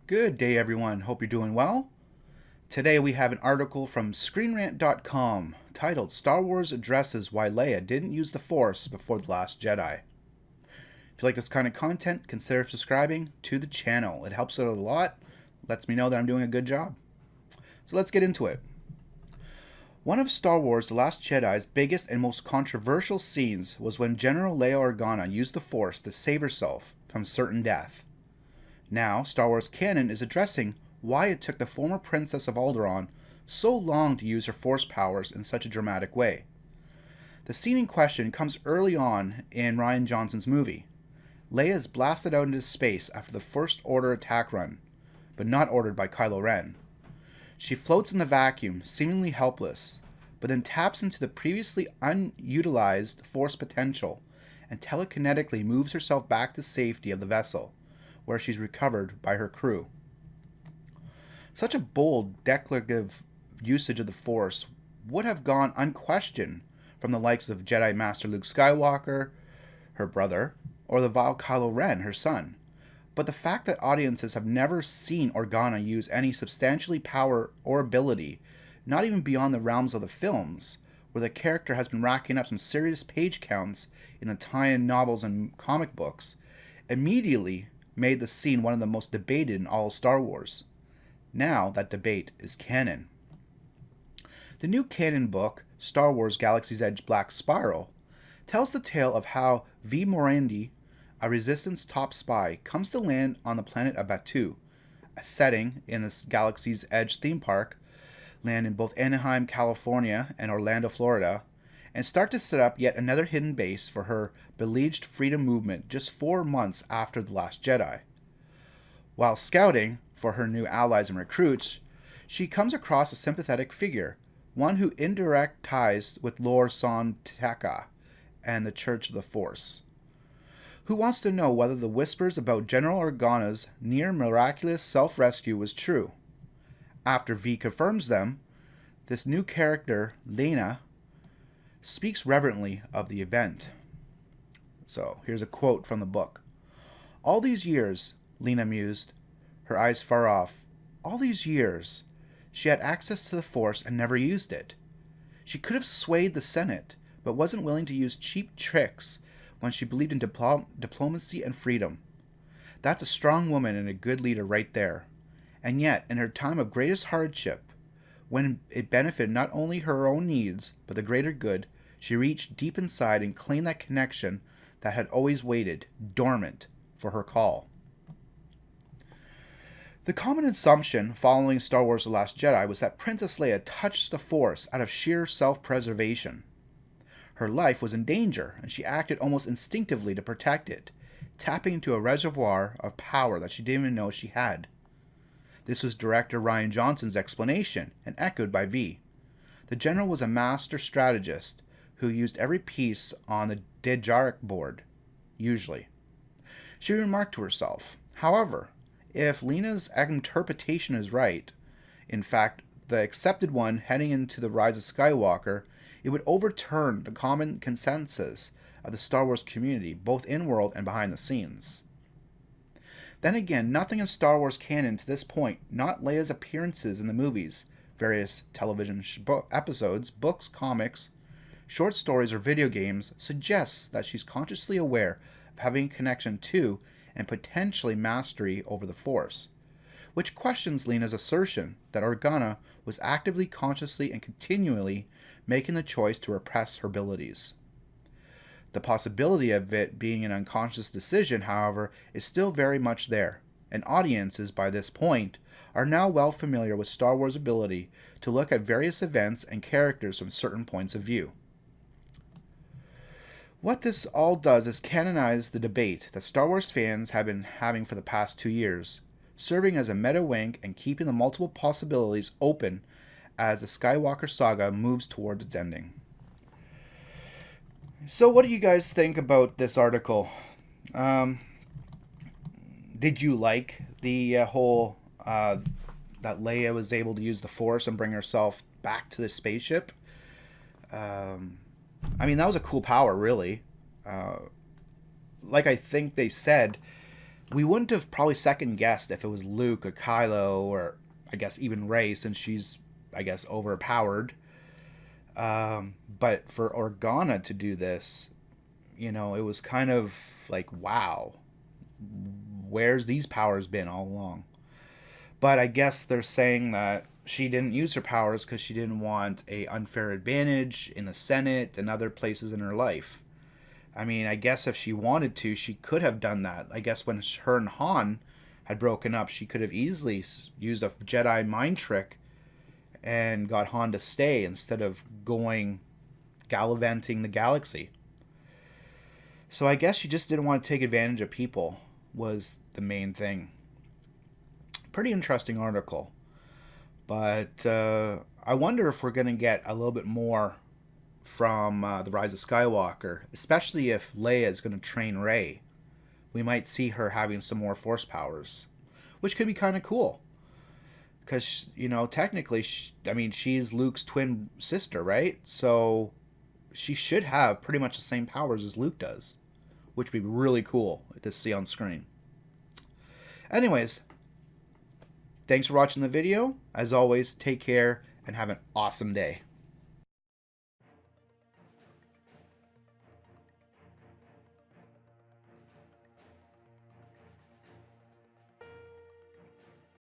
Good day, everyone. Hope you're doing well. Today we have an article from ScreenRant.com titled Star Wars Addresses Why Leia Didn't Use the Force Before The Last Jedi. If you like this kind of content, consider subscribing to the channel. It helps out a lot, lets me know that I'm doing a good job. So let's get into it. One of Star Wars The Last Jedi's biggest and most controversial scenes was when General Leia Organa used the Force to save herself from certain death. Now, Star Wars canon is addressing why it took the former Princess of Alderaan so long to use her Force powers in such a dramatic way. The scene in question comes early on in Rian Johnson's movie. Leia is blasted out into space after the First Order attack run, but not ordered by Kylo Ren. She floats in the vacuum, seemingly helpless, but then taps into the previously unutilized Force potential and telekinetically moves herself back to safety of the vessel, where she's recovered by her crew. Such a bold, declarative usage of the Force would have gone unquestioned from the likes of Jedi Master Luke Skywalker, her brother, or the vile Kylo Ren, her son. But the fact that audiences have never seen Organa use any substantially power or ability, not even beyond the realms of the films, where the character has been racking up some serious page counts in the tie-in novels and comic books, immediately made the scene one of the most debated in all of Star Wars. Now that debate is canon. The new canon book, Star Wars Galaxy's Edge Black Spiral, tells the tale of how V. Morandi, a Resistance top spy, comes to land on the planet of Batuu, a setting in this Galaxy's Edge theme park, land in both Anaheim, California and Orlando, Florida, and start to set up yet another hidden base for her beleaguered freedom movement just 4 months after The Last Jedi. While scouting for her new allies and recruits, she comes across a sympathetic figure, one who indirect ties with Lor San Tekka and the Church of the Force, who wants to know whether the whispers about General Organa's near miraculous self-rescue was true. After V confirms them, this new character, Lena, speaks reverently of the event. So, here's a quote from the book. "All these years," Lena mused, her eyes far off, "all these years, she had access to the Force and never used it. She could have swayed the Senate, but wasn't willing to use cheap tricks when she believed in diplomacy and freedom. That's a strong woman and a good leader right there. And yet, in her time of greatest hardship, when it benefited not only her own needs, but the greater good, she reached deep inside and claimed that connection that had always waited, dormant, for her call." The common assumption following Star Wars The Last Jedi was that Princess Leia touched the Force out of sheer self-preservation. Her life was in danger, and she acted almost instinctively to protect it, tapping into a reservoir of power that she didn't even know she had. This was director Rian Johnson's explanation, and echoed by V. The general was a master strategist who used every piece on the Dejaric board, usually. She remarked to herself, however, if Lena's interpretation is right, in fact, the accepted one heading into The Rise of Skywalker, it would overturn the common consensus of the Star Wars community, both in-world and behind the scenes. Then again, nothing in Star Wars canon to this point, not Leia's appearances in the movies, various television episodes, books, comics, short stories, or video games, suggests that she's consciously aware of having a connection to and potentially mastery over the Force, which questions Lena's assertion that Organa was actively, consciously, and continually making the choice to repress her abilities. The possibility of it being an unconscious decision, however, is still very much there, and audiences, by this point, are now well familiar with Star Wars' ability to look at various events and characters from certain points of view. What this all does is canonize the debate that Star Wars fans have been having for the past 2 years, serving as a meta wink and keeping the multiple possibilities open as the Skywalker saga moves towards its ending. So what do you guys think about this article? Did you like the whole that Leia was able to use the Force and bring herself back to the spaceship? I mean, that was a cool power, really. Like I think they said, we wouldn't have probably second guessed if it was Luke or Kylo or I guess even Rey, since she's, I guess, overpowered. But for Organa to do this, you know, it was kind of like, wow, where's these powers been all along? But I guess they're saying that she didn't use her powers because she didn't want a unfair advantage in the Senate and other places in her life. I mean, I guess if she wanted to, she could have done that. I guess when her and Han had broken up, she could have easily used a Jedi mind trick and got Han to stay instead of going gallivanting the galaxy. So I guess she just didn't want to take advantage of people, was the main thing. Pretty interesting article. But I wonder if we're going to get a little bit more from The Rise of Skywalker, especially if Leia is going to train Rey. We might see her having some more Force powers, which could be kind of cool. Because, you know, technically, she's Luke's twin sister, right? So she should have pretty much the same powers as Luke does, which would be really cool to see on screen. Anyways, thanks for watching the video. As always, take care and have an awesome day.